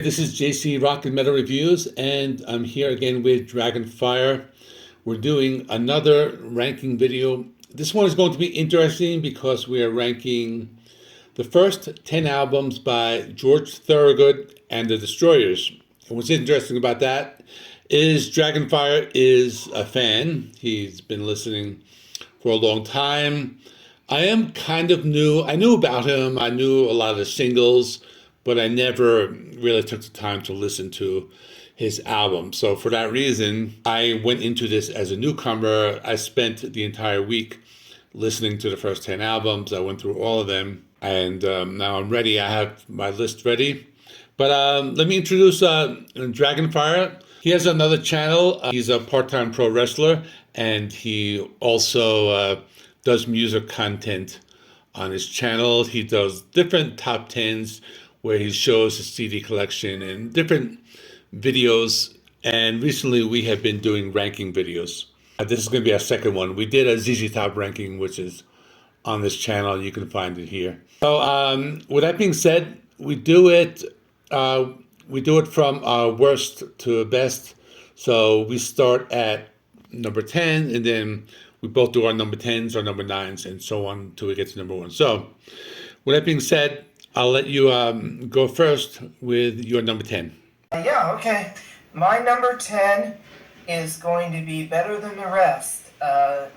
This is JC Rockin Metal Reviews, and I'm here again with Dragonfire. We're doing another ranking video. This one is going to be interesting because we are ranking the first 10 albums by George Thorogood and the Destroyers. And what's interesting about that is Dragonfire is a fan. He's been listening for a long time. I am kind of new. I knew about him. I knew a lot of the singles, but I never really took the time to listen to his album. So for that reason, I went into this as a newcomer. I spent the entire week listening to the first 10 albums. I went through all of them, and now I'm ready. I have my list ready. But let me introduce Dragonfire. He has another channel. He's a part-time pro wrestler, and he also does music content on his channel. He does different top 10s where he shows his CD collection and different videos. And recently we have been doing ranking videos. This is going to be our second one. We did a ZZ Top ranking, which is on this channel. You can find it here. So with that being said, we do it from worst to best. So we start at number 10, and then we both do our number 10s, our number 9s, and so on until we get to number 1. So with that being said, I'll let you go first with your number 10. Yeah, okay. My number 10 is going to be Better Than the Rest. By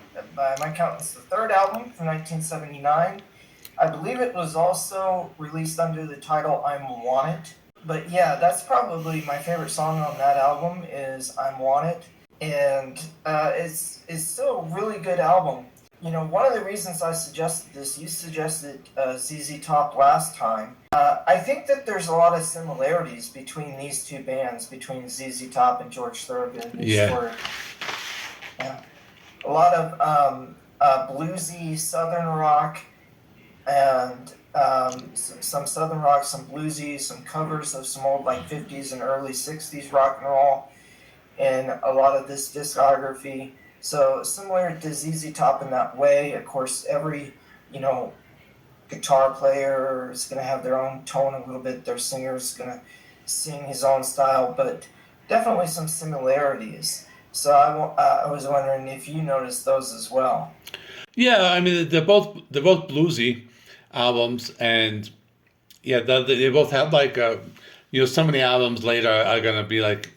my count, it's the third album from 1979. I believe it was also released under the title I'm Wanted. But yeah, that's probably my favorite song on that album is I'm Wanted. And it's still a really good album. You know, one of the reasons I suggested this, you suggested ZZ Top last time. I think that there's a lot of similarities between these two bands, between ZZ Top and George Thorogood. Yeah. A lot of bluesy Southern rock and some Southern rock, some bluesy, some covers of some old like 50s and early 60s rock and roll, and a lot of this discography. So similar to ZZ Top in that way. Of course, every, guitar player is going to have their own tone a little bit. Their singer is going to sing his own style, but definitely some similarities. So I was wondering if you noticed those as well. Yeah, I mean they're both bluesy albums, and yeah, they both have like some of the albums later are going to be like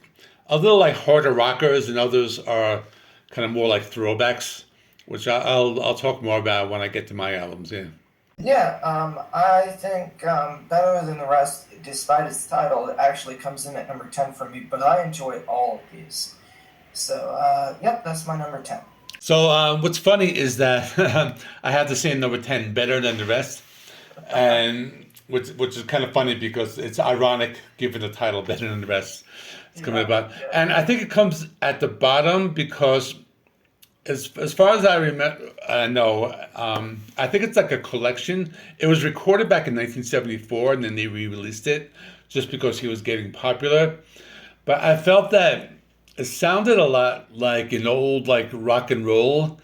a little like harder rockers, and others are kind of more like throwbacks, which I'll talk more about when I get to my albums. Yeah. Yeah, I think Better Than the Rest, despite its title, it actually comes in at number 10 for me, but I enjoy all of these. So, yep, that's my number 10. So what's funny is that I have the same number 10, Better Than the Rest, and which is kind of funny because it's ironic given the title, Better Than the Rest. It's coming about, and I think it comes at the bottom because, as far as I remember, I think it's like a collection. It was recorded back in 1974, and then they re-released it just because he was getting popular. But I felt that it sounded a lot like an old like rock and roll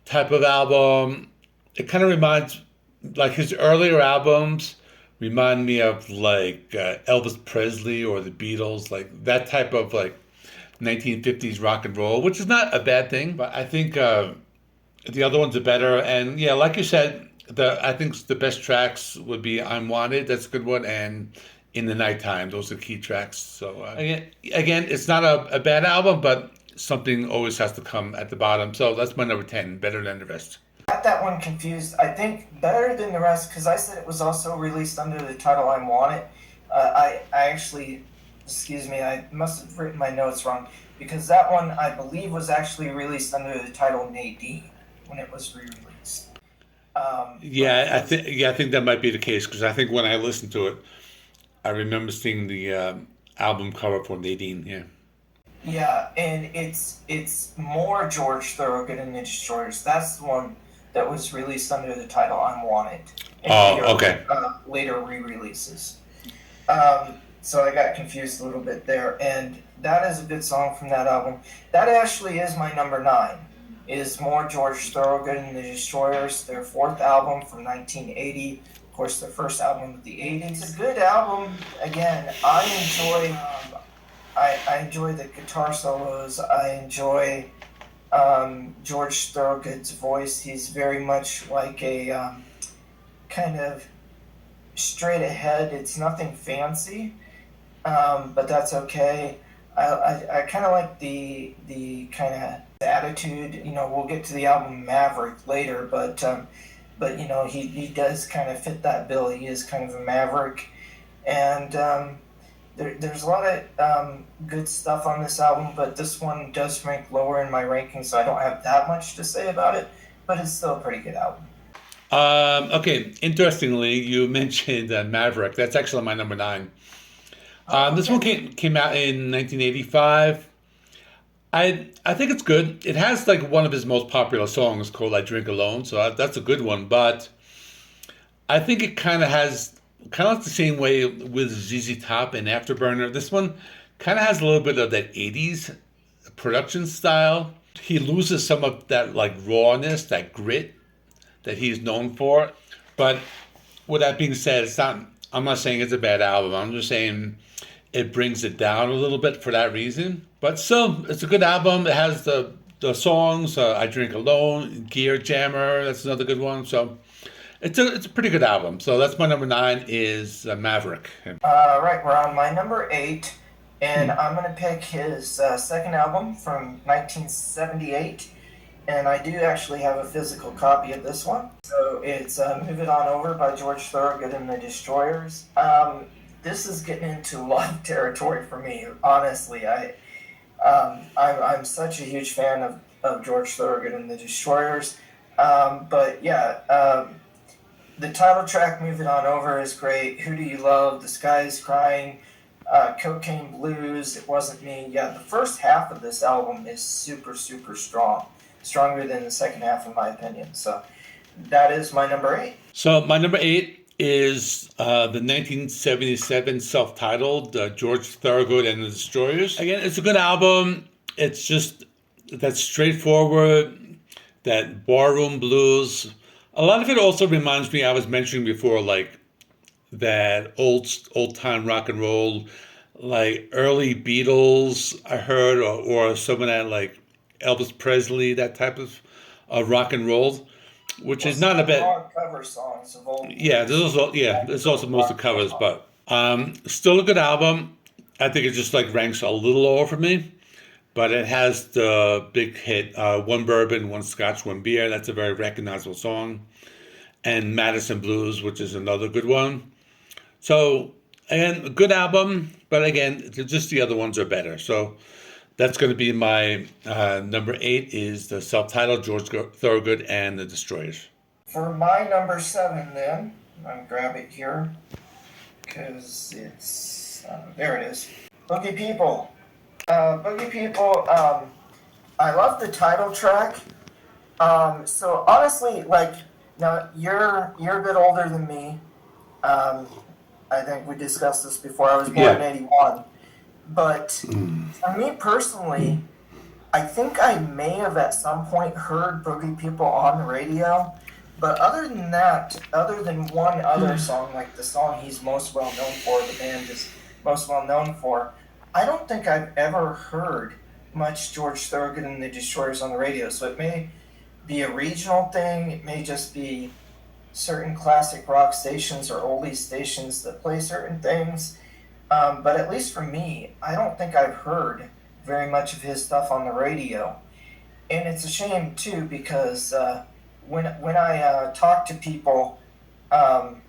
type of album. It kind of reminds, like his earlier albums remind me of like Elvis Presley or the Beatles, like that type of like 1950s rock and roll, which is not a bad thing, but I think the other ones are better. And yeah, like you said, I think the best tracks would be I'm Wanted, that's a good one, and In the Nighttime, those are key tracks. So again, it's not a bad album, but something always has to come at the bottom. So that's my number 10, Better Than the Rest. Got that one confused. I think Better Than the Rest, because I said it was also released under the title I'm Wanted. I actually, excuse me, I must have written my notes wrong, because that one I believe was actually released under the title Nadine when it was re-released. I think that might be the case, because I think when I listened to it, I remember seeing the album cover for Nadine. Yeah. Yeah, and it's more George Thorogood and the Destroyers. That's the one that was released under the title I'm Wanted. Okay. Later re-releases. So I got confused a little bit there, and that is a good song from that album. That actually is my number 9. Is more George Thorogood and the Destroyers, their fourth album from 1980, course, their first album of the 80s. It's a good album. Again, I enjoy the guitar solos. I enjoy George Thorogood's voice. He's very much like a kind of straight ahead. It's nothing fancy, but that's okay. I kind of like the kind of attitude. We'll get to the album Maverick later, but he does kind of fit that bill. He is kind of a maverick, and there's a lot of good stuff on this album, but this one does rank lower in my ranking, so I don't have that much to say about it, but it's still a pretty good album. Okay, interestingly, you mentioned Maverick. That's actually my number 9. This one came out in 1985. I think it's good. It has like one of his most popular songs called "I Drink Alone," so that's a good one. But I think it kind of like the same way with ZZ Top and Afterburner. This one kind of has a little bit of that '80s production style. He loses some of that like rawness, that grit that he's known for. But with that being said, I'm not saying it's a bad album. I'm just saying it brings it down a little bit for that reason. But still, it's a good album. It has the songs, I Drink Alone, Gear Jammer, that's another good one. So it's a pretty good album. So that's my number 9 is Maverick. Right, we're on my number 8, and I'm going to pick his second album from 1978. And I do actually have a physical copy of this one. So it's Move It On Over by George Thorogood and the Destroyers. This is getting into a lot of territory for me, honestly. I'm such a huge fan of George Thorogood and the Destroyers. But yeah, the title track, Move It On Over, is great. Who Do You Love? The Sky Is Crying. Cocaine Blues, It Wasn't Me. Yeah, the first half of this album is super, super strong. Stronger than the second half, in my opinion. So that is my number 8. So my number 8 is the 1977 self-titled George Thorogood and the Destroyers. Again, it's a good album. It's just that straightforward, that barroom blues. A lot of it also reminds me, I was mentioning before, like that old time rock and roll, like early Beatles, I heard, or some of that like Elvis Presley, that type of rock and roll, which is not a bad cover songs of old. Yeah, there's also most covers, but still a good album. I think it just like ranks a little lower for me, but it has the big hit, One Bourbon, One Scotch, One Beer. That's a very recognizable song, and Madison Blues, which is another good one. So again, a good album, but again, just the other ones are better. So that's going to be my number 8 is the self-titled George Thorogood and the Destroyers. For my number 7 then, I'm going to grab it here because it's, there it is. Boogie People. Boogie People, I love the title track. So honestly, like, now you're a bit older than me. I think we discussed this before. I was born in 81. But for me personally, I think I may have at some point heard Boogie People on the radio. But other than that, other than one other song, like the song he's most well known for, the band is most well known for, I don't think I've ever heard much George Thorogood and the Destroyers on the radio. So it may be a regional thing. It may just be certain classic rock stations or oldie stations that play certain things. But at least for me, I don't think I've heard very much of his stuff on the radio. And it's a shame, too, because when I talk to people and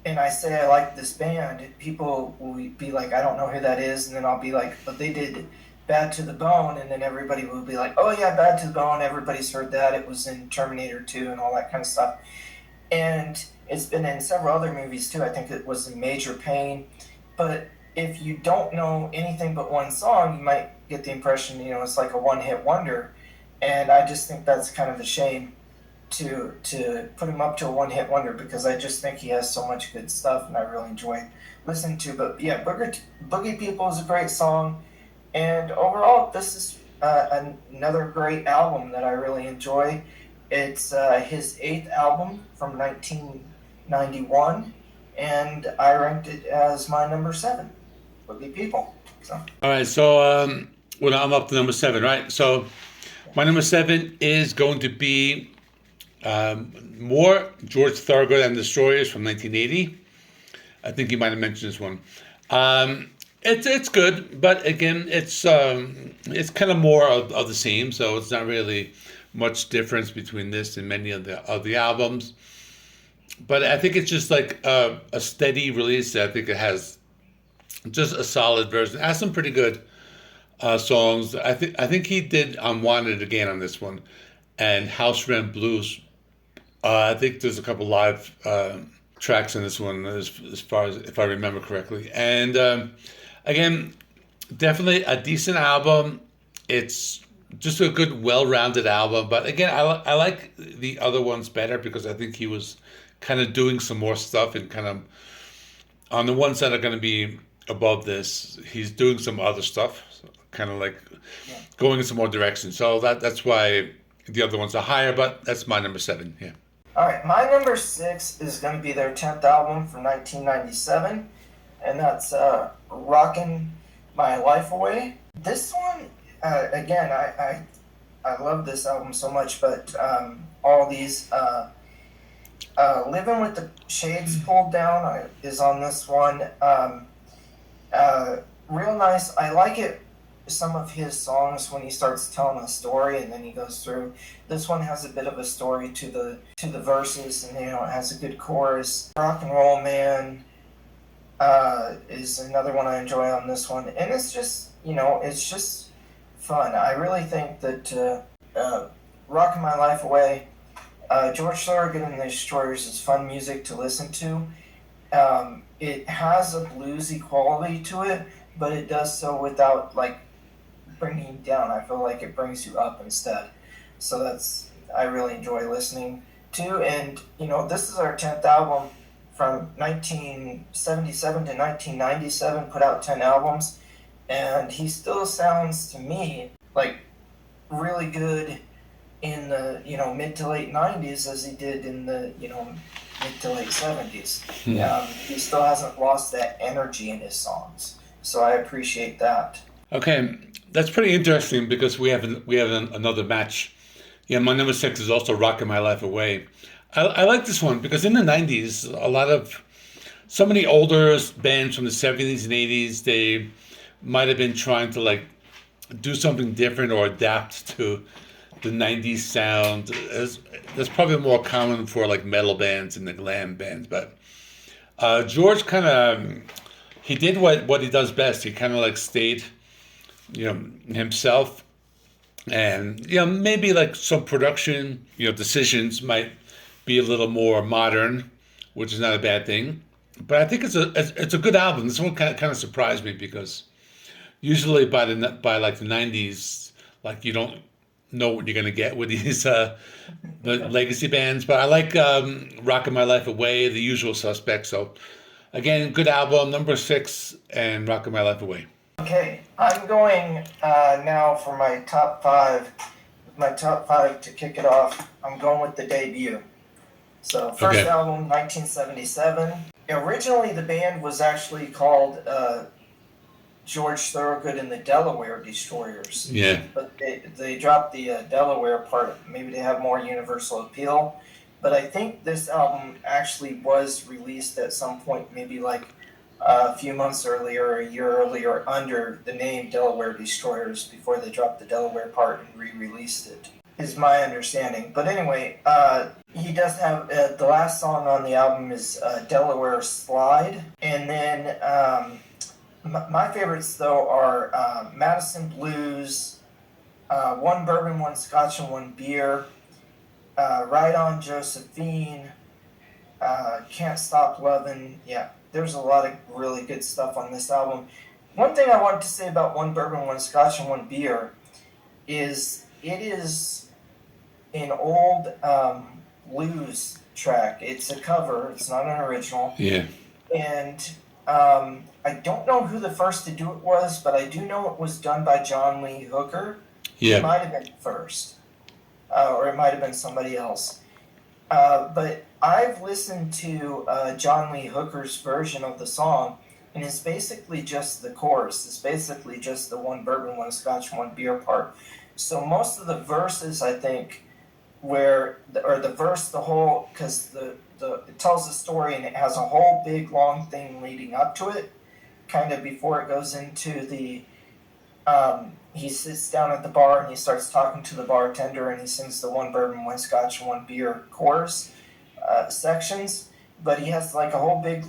I say I like this band, people will be like, I don't know who that is. And then I'll be like, but they did Bad to the Bone. And then everybody will be like, oh, yeah, Bad to the Bone. Everybody's heard that. It was in Terminator 2 and all that kind of stuff. And it's been in several other movies, too. I think it was in Major Pain. But if you don't know anything but one song, you might get the impression, it's like a one-hit wonder. And I just think that's kind of a shame to put him up to a one-hit wonder because I just think he has so much good stuff and I really enjoy listening to. But yeah, Boogie People is a great song. And overall, this is another great album that I really enjoy. It's his 8th album from 19 1991, and I ranked it as my number 7. Boogie People. So, All right, so well, I'm up to number 7, right? So my number 7 is going to be more George Thorogood and Destroyers from 1980. I think you might have mentioned this one. It's good, but again, it's kind of more of the same. So it's not really much difference between this and many of the albums. But I think it's just like a steady release. I think it has just a solid version. It has some pretty good songs. I think he did "Unwanted" again on this one, and "House Rent Blues." I think there's a couple live tracks in this one, as far as if I remember correctly. And again, definitely a decent album. It's just a good, well-rounded album. But again, I like the other ones better because I think he was kind of doing some more stuff and kind of on the ones that are going to be above this, he's doing some other stuff, so kind of like going in some more direction. So that's why the other ones are higher. But that's my number 7. Yeah. all right, my number 6 is going to be their 10th album from 1997, and that's "Rockin' My Life Away." This one, again, I love this album so much, but all these "Living with the Shades Pulled Down" is on this one. Real nice. I like it. Some of his songs when he starts telling a story and then he goes through. This one has a bit of a story to the verses, and it has a good chorus. "Rock and Roll Man" is another one I enjoy on this one, and it's just it's just fun. I really think that "Rockin' My Life Away," George Thorogood and the Destroyers is fun music to listen to. It has a bluesy quality to it, but it does so without like bringing you down. I feel like it brings you up instead. So I really enjoy listening to. And this is our 10th album from 1977 to 1997. Put out 10 albums, and he still sounds to me like really good in the mid to late 90s as he did in the mid to late 70s. He still hasn't lost that energy in his songs, so I appreciate that. Okay, that's pretty interesting because we have another match. Yeah, my number 6 is also "Rockin' My Life Away." I like this one because in the 90s, so many older bands from the 70s and 80s, they might have been trying to like do something different or adapt to the 90s sound. That's probably more common for like metal bands and the glam bands. But George he did what he does best. He kind of like stayed, himself. And, maybe like some production, decisions might be a little more modern, which is not a bad thing. But I think it's a good album. This one kind of surprised me because usually by like the 90s, like you don't know what you're gonna get with these the legacy bands. But I like "Rockin' My Life Away," The Usual Suspects. So again, good album, number 6, and "Rockin' My Life Away." Okay, I'm going now for my top 5. My top 5 to kick it off. I'm going with the debut. So first album, 1977. Originally, the band was actually called George Thorogood and the Delaware Destroyers. Yeah. But they dropped the Delaware part. Maybe they have more universal appeal. But I think this album actually was released at some point, maybe like a few months earlier, or a year earlier, under the name Delaware Destroyers before they dropped the Delaware part and re-released it, is my understanding. But anyway, he does have, the last song on the album is Delaware Slide. And then my favorites, though, are Madison Blues, One Bourbon, One Scotch, and One Beer, Ride On Josephine, Can't Stop Lovin'. Yeah, there's a lot of really good stuff on this album. One thing I wanted to say about One Bourbon, One Scotch, and One Beer is it is an old blues track. It's a cover. It's not an original. Yeah. And I don't know who the first to do it was, but I do know it was done by John Lee Hooker. Yeah. He might have been first, or it might have been somebody else. But I've listened to John Lee Hooker's version of the song, and it's basically just the chorus. It's basically just the one bourbon, one scotch, one beer part. So most of the verses, I think, the verse, the whole, because it tells the story and it has a whole big long thing leading up to it, kind of before it goes into the he sits down at the bar and he starts talking to the bartender and he sings the one bourbon, one scotch, one beer chorus sections. But he has like a whole big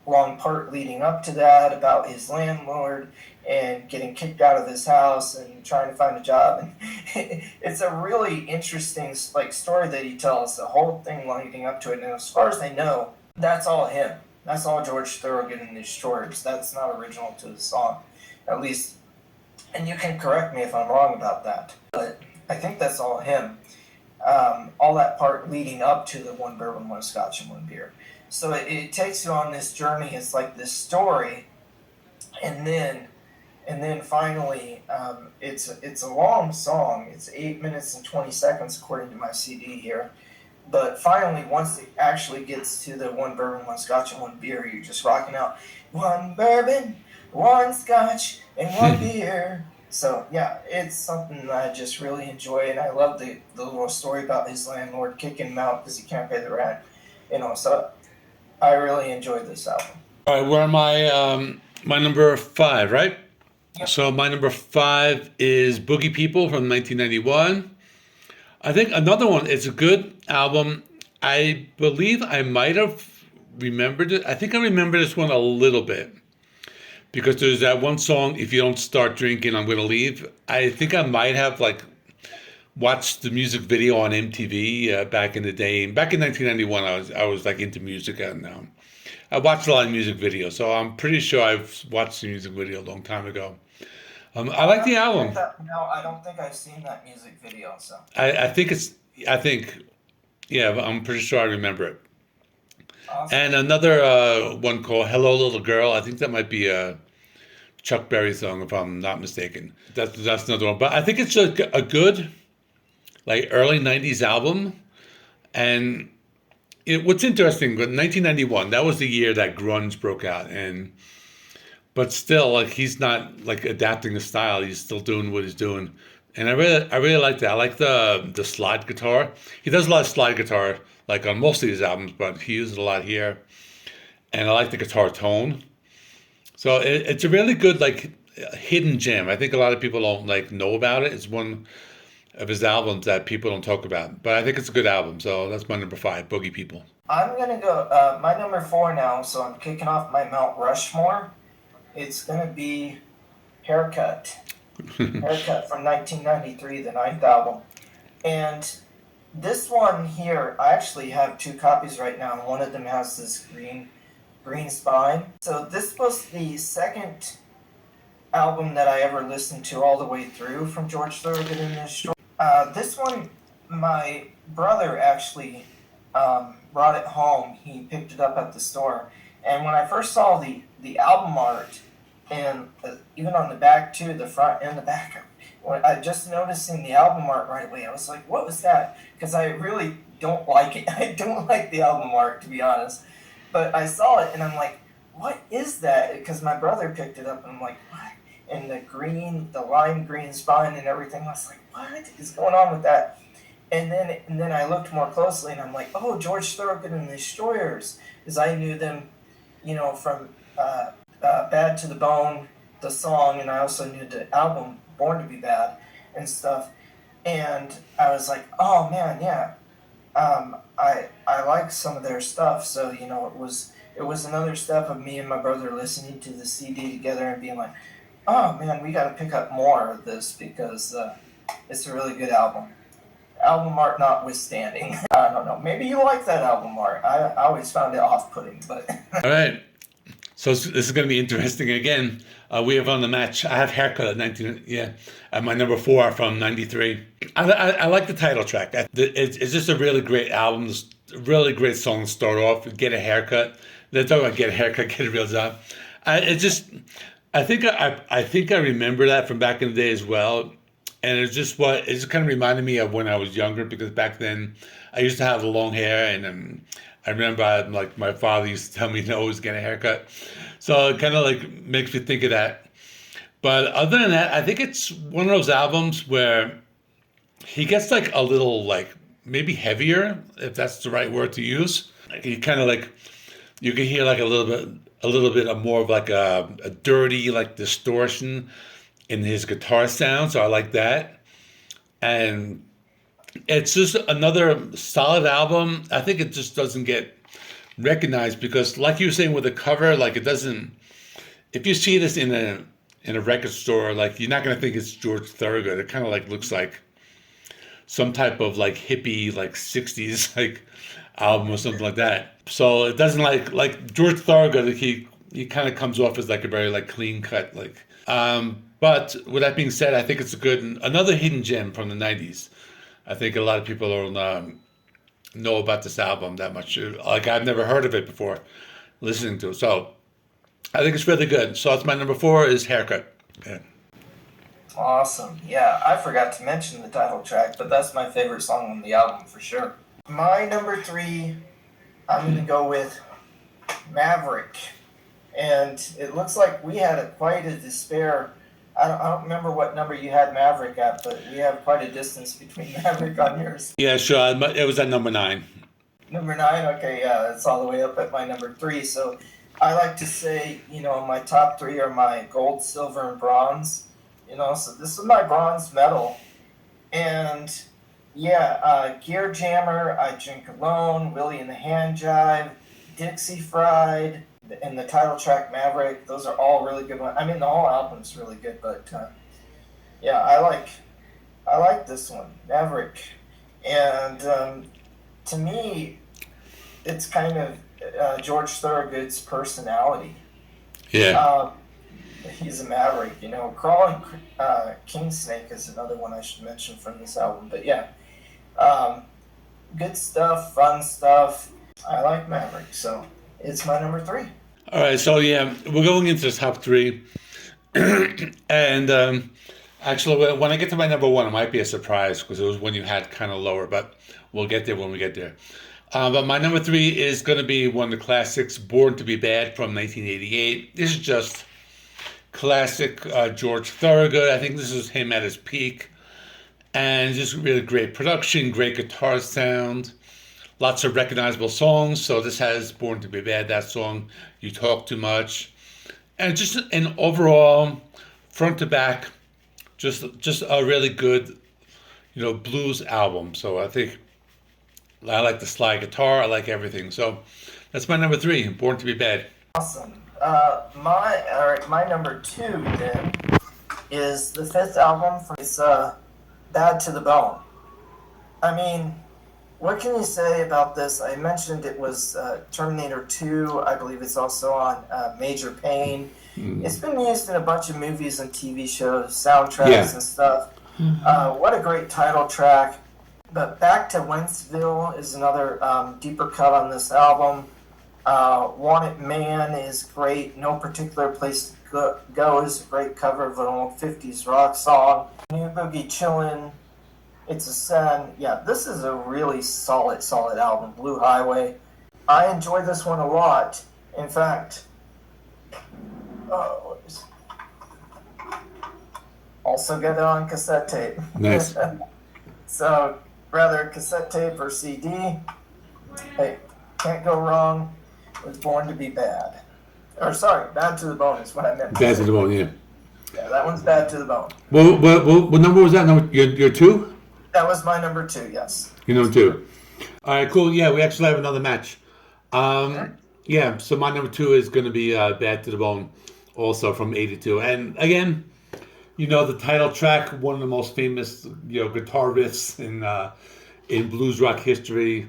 long part leading up to that about his landlord and getting kicked out of his house and trying to find a job. And it's a really interesting like story that he tells, the whole thing leading up to it. And as far as I know, that's all him. That's all George Thorogood and the Destroyers. That's not original to the song, at least. And you can correct me if I'm wrong about that, but I think that's all him. All that part leading up to the one bourbon, one scotch, and one beer. So it takes you on this journey. It's like this story, and then finally, it's a long song. It's 8 minutes and 20 seconds according to my CD here. But finally, once it actually gets to the one bourbon, one scotch, and one beer, you're just rocking out one bourbon, one scotch, and one beer. So yeah, it's something that I just really enjoy, and I love the little story about his landlord kicking him out because he can't pay the rent. So I really enjoyed this album. All right, where am I? My number 5, right? Yep. So my number 5 is Boogie People from 1991. I think another one. It's a good album. I believe I might have remembered it. I think I remember this one a little bit because there's that one song, "If You Don't Start Drinking, I'm Gonna Leave." I think I might have watched the music video on MTV back in the day. Back in 1991, I was like into music, and I watched a lot of music videos. So I'm pretty sure I've watched the music video a long time ago. I like the album. No, I don't think I've seen that music video. So I think, yeah, I'm pretty sure I remember it. awesome. And another one called "Hello Little Girl." I think that might be a Chuck Berry song, if I'm not mistaken. That's another one. But I think it's a good, like, early '90s album. And what's interesting, but 1991, that was the year that grunge broke out, but still, like, he's not like adapting the style. He's still doing what he's doing, and I really like that. I like the slide guitar. He does a lot of slide guitar, like on most of his albums, but he uses it a lot here. And I like the guitar tone. So it's a really good, like, hidden gem. I think a lot of people don't like know about it. It's one of his albums that people don't talk about, but I think it's a good album. So that's my number 5, Boogie People. I'm gonna go my number 4 now. So I'm kicking off my Mount Rushmore. It's gonna be Haircut. Haircut from 1993, the 9th album. And this one here, I actually have 2 copies right now, and one of them has this green spine. So this was the second album that I ever listened to all the way through from George Thorogood and his story. This one, my brother actually brought it home. He picked it up at the store, and when I first saw the album art, and even on the back too, the front and the back, when I just noticing the album art right away, I was like, "What was that?" Because I really don't like it. I don't like the album art, to be honest. But I saw it and I'm like, "What is that?" Because my brother picked it up and I'm like, "What?" And the lime green spine and everything. I was like, "What is going on with that?" And then I looked more closely and I'm like, "Oh, George Thorogood and the Destroyers," because I knew them, from Bad to the Bone, the song, and I also knew the album Born to Be Bad and stuff. And I was like, "Oh man, yeah, I like some of their stuff." So it was another step of me and my brother listening to the CD together and being like, "Oh man, we got to pick up more of this because it's a really good album." Album art notwithstanding, I don't know. Maybe you like that album art. I always found it off-putting, but. All right. So this is going to be interesting again. We have on the match. I have Haircut at 19. Yeah, at my number 4 from '93. I like the title track. It's just a really great album. Really great song to start off. Get a haircut. They're talking about get a haircut, get a real job. I think I remember that from back in the day as well. And it just kind of reminded me of when I was younger, because back then I used to have the long hair, and I remember like my father used to tell me to always get a haircut. So it kind of like makes me think of that. But other than that, I think it's one of those albums where he gets like a little like maybe heavier, if that's the right word to use. Like he kind of like you can hear like a little bit of more of like a dirty like distortion in his guitar sound. So I like that, and it's just another solid album. I think it just doesn't get recognized because, like you were saying with the cover, like it doesn't. If you see this in a record store, like you're not gonna think it's George Thorogood. It kind of like looks like some type of like hippie like '60s like album or something like that. So it doesn't like George Thorogood. He kind of comes off as like a very like clean cut like. But with that being said, I think it's a good another hidden gem from the '90s. I think a lot of people don't know about this album that much. Like I've never heard of it before listening to it. So I think it's really good. So it's my number 4 is Haircut. Yeah. Awesome. Yeah, I forgot to mention the title track, but that's my favorite song on the album for sure. My number 3, I'm going to go with Maverick. And it looks like we had quite a despair. I don't remember what number you had Maverick at, but we have quite a distance between Maverick on yours. Yeah, sure. It was at number 9. Number 9? Okay, yeah, it's all the way up at my number 3. So I like to say, my top 3 are my gold, silver, and bronze. So this is my bronze medal. And yeah, Gear Jammer, I Drink Alone, Willie and the Hand Jive, Dixie Fried, and the title track Maverick. Those are all really good ones. I mean, the whole album's really good, but yeah, I like this one, Maverick. And to me, it's kind of George Thorogood's personality. Yeah. He's a maverick, Crawling King Snake is another one I should mention from this album. But yeah, good stuff, fun stuff. I like Maverick, so it's my number 3. All right, so yeah, we're going into the top 3. And actually, when I get to my number 1, it might be a surprise because it was one you had kind of lower, but we'll get there when we get there. But my number 3 is going to be one of the classics, Born to be Bad from 1988. This is just classic George Thorogood. I think this is him at his peak. And just really great production, great guitar sound, lots of recognizable songs. So this has Born to be Bad, that song, You Talk Too Much. And just an overall, front to back, just a really good, blues album. So I think I like the slide guitar. I like everything. So that's my number 3, Born to be Bad. Awesome. My number 2 then is the 5th album from his Bad to the Bone. I mean, what can you say about this? I mentioned it was Terminator 2. I believe it's also on Major Pain. It's been used in a bunch of movies and TV shows, soundtracks and stuff. What a great title track. But Back to Wentzville is another deeper cut on this album. Wanted Man is great. No Particular Place to Go is a great cover of an old 50s rock song. New Boogie Chillin', It's a Sin. Yeah, this is a really solid album. Blue Highway. I enjoy this one a lot. In fact, also get it on cassette tape. Nice. So, rather cassette tape or CD. Hey, can't go wrong with Born to be Bad. Or sorry, Bad to the Bone is what I meant. Bad to the Bone, yeah. Yeah, that one's Bad to the Bone. What number was that? Your 2? That was my number 2, yes. Your number 2. All right, cool. Yeah, we actually have another match. Yeah, so my number 2 is going to be Bad to the Bone, also from 82. And again, the title track, one of the most famous, guitar riffs in blues rock history.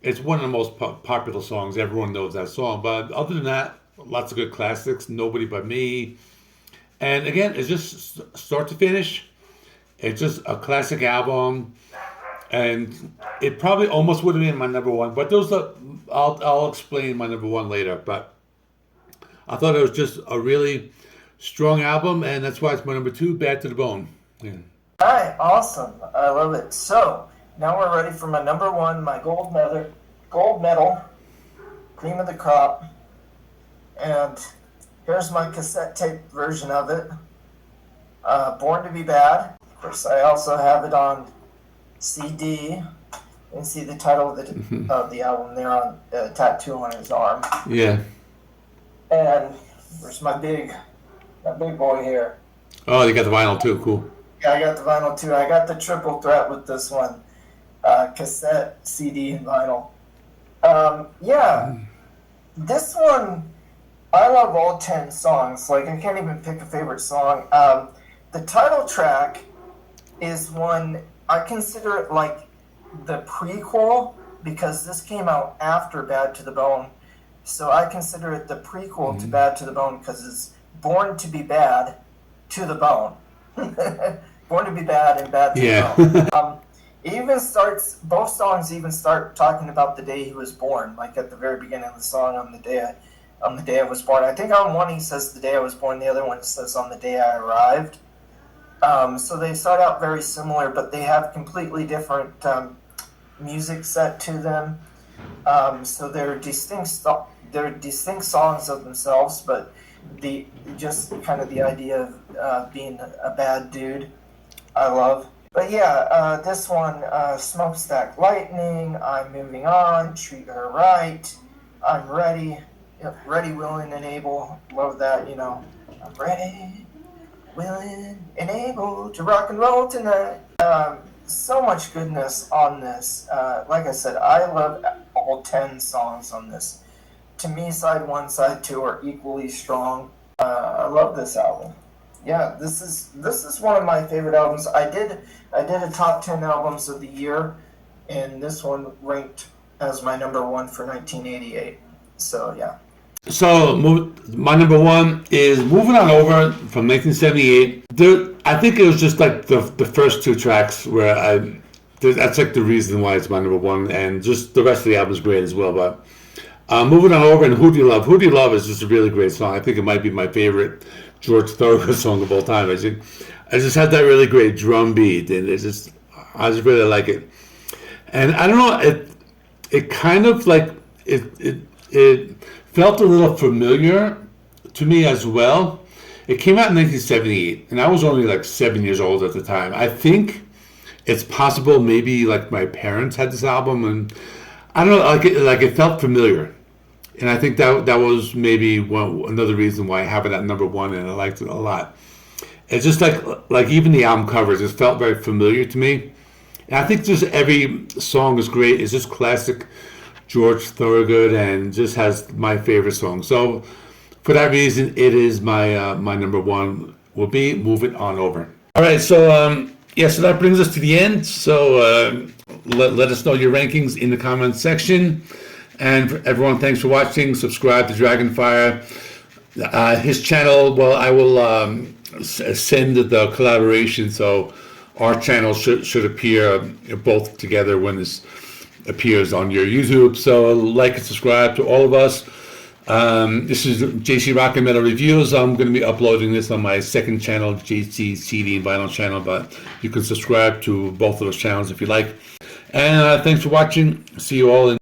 It's one of the most popular songs. Everyone knows that song. But other than that, lots of good classics. Nobody But Me. And again, it's just start to finish. It's just a classic album. And it probably almost would have been my number 1. But I'll explain my number 1 later. But I thought it was just a really strong album. And that's why it's my number 2, Bad to the Bone. Yeah. All right, awesome. I love it. So, now we're ready for my number 1, my gold medal. cream of the crop. And here's my cassette tape version of it. Born to Be Bad. Of course, I also have it on CD. You can see the title of the album there on tattoo on his arm. Yeah. And there's my big boy here. Oh, you got the vinyl too. Cool. Yeah, I got the vinyl too. I got the triple threat with this one. Cassette, CD, and vinyl. Yeah. This one, I love all 10 songs. Like, I can't even pick a favorite song. The title track is one, I consider it like the prequel, because this came out after Bad to the Bone. So I consider it the prequel to Bad to the Bone, because it's Born to Be Bad to the Bone. Born to Be Bad and Bad to the Bone. It even starts, both songs even start talking about the day he was born, like at the very beginning of the song, on the day I was born. I think on one he says the day I was born, the other one says on the day I arrived. So they start out very similar, but they have completely different music set to them. So they're distinct songs of themselves, but just kind of the idea of being a bad dude, I love. But yeah, this one, Smokestack Lightning, I'm Moving On, Treat Her Right, I'm Ready, Ready, Willing, and Able, love that, you know, I'm ready, willing, and able to rock and roll tonight. So much goodness on this. Like I said, I love all 10 songs on this. To me, side 1, side 2 are equally strong. I love this album. Yeah, this is one of my favorite albums. I did a top 10 albums of the year, and this one ranked as my number 1 for 1988. So yeah. So my number 1 is Moving On Over from 1978. I think it was just like the first 2 tracks where that's like the reason why it's my number 1, and just the rest of the album is great as well. But Moving On Over and Who Do You Love? Who Do You Love is just a really great song. I think it might be my favorite George Thorogood song of all time. I just had that really great drum beat, and I just really like it. And I don't know, it kind of like it felt a little familiar to me as well. It came out in 1978, and I was only like 7 years old at the time. I think it's possible maybe like my parents had this album, and I don't know, like it felt familiar. And I think that was maybe another reason why I have it at number 1, and I liked it a lot. It's just like even the album covers, it felt very familiar to me. And I think just every song is great. It's just classic George Thorogood, and just has my favorite song. So for that reason, it is my my number 1 will be Moving On Over. All right, so so that brings us to the end. So let us know your rankings in the comments section. And for everyone, thanks for watching. Subscribe to Dragonfire. His channel, well, I will send the collaboration, so our channel should appear both together when this appears on your YouTube. So like and subscribe to all of us. This is JC Rockin Metal Reviews. I'm going to be uploading this on my second channel, JC CD and Vinyl channel, but you can subscribe to both of those channels if you like. And thanks for watching. See you all in